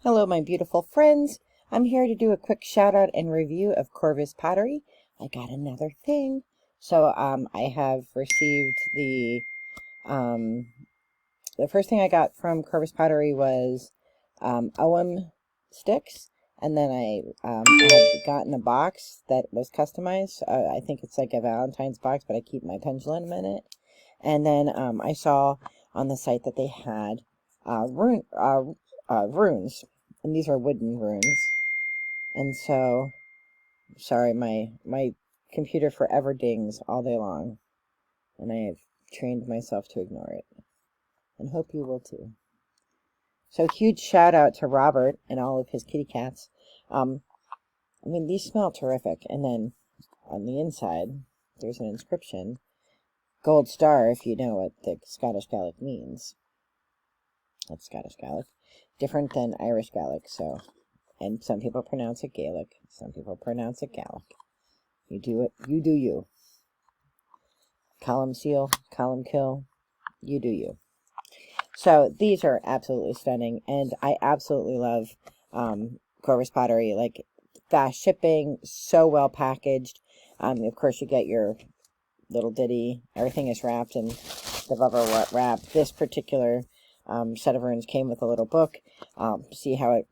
Hello, my beautiful friends. I'm here to do a quick shout out and review of Corvus Pottery. I got another thing. So, I have received the first thing I got from Corvus Pottery was, Ogham sticks. And then I had gotten a box that was customized. I think it's like a Valentine's box, but I keep my pendulum in it. And then, I saw on the site that they had, runes. And these are wooden runes. And so, sorry, my computer forever dings all day long. And I have trained myself to ignore it. And hope you will too. So huge shout out to Robert and all of his kitty cats. I mean, these smell terrific. And then on the inside, there's an inscription. Gold star, if you know what the Scottish Gaelic means. That's Scottish Gaelic. Different than Irish Gaelic, so... And some people pronounce it Gaelic. Some people pronounce it Gaelic. You do it. You do you. Column seal, column kill. You do you. So these are absolutely stunning. And I absolutely love Corvus Pottery. Like, fast shipping, so well packaged. Of course, you get your little ditty. Everything is wrapped in the rubber wrap. This particular set of runes came with a little book. See how it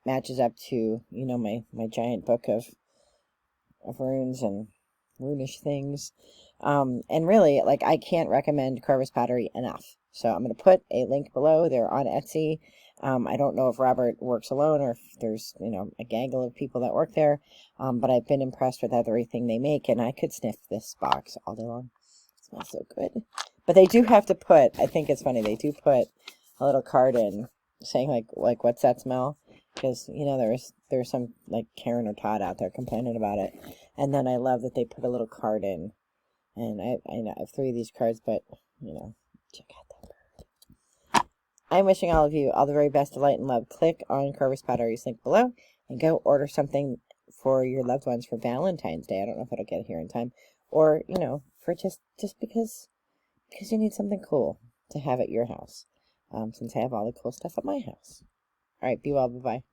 matches up to, you know, my giant book of runes and runish things. And really, like, I can't recommend Corvus Pottery enough. So I'm going to put a link below. They're on Etsy. I don't know if Robert works alone or if there's, you know, a gaggle of people that work there. But I've been impressed with everything they make, and I could sniff this box all day long. It smells so good. But they do have to put, I think it's funny, they do put a little card in saying, like what's that smell? Because, you know, there's some, like, Karen or Todd out there complaining about it. And then I love that they put a little card in. And I know I have 3 of these cards, but, you know, check out that bird. I'm wishing all of you all the very best of light and love. Click on Corvus Pottery's link below and go order something for your loved ones for Valentine's Day. I don't know if it'll get here in time. Or, you know, for just because you need something cool to have at your house. Since I have all the cool stuff at my house. All right, be well, bye-bye.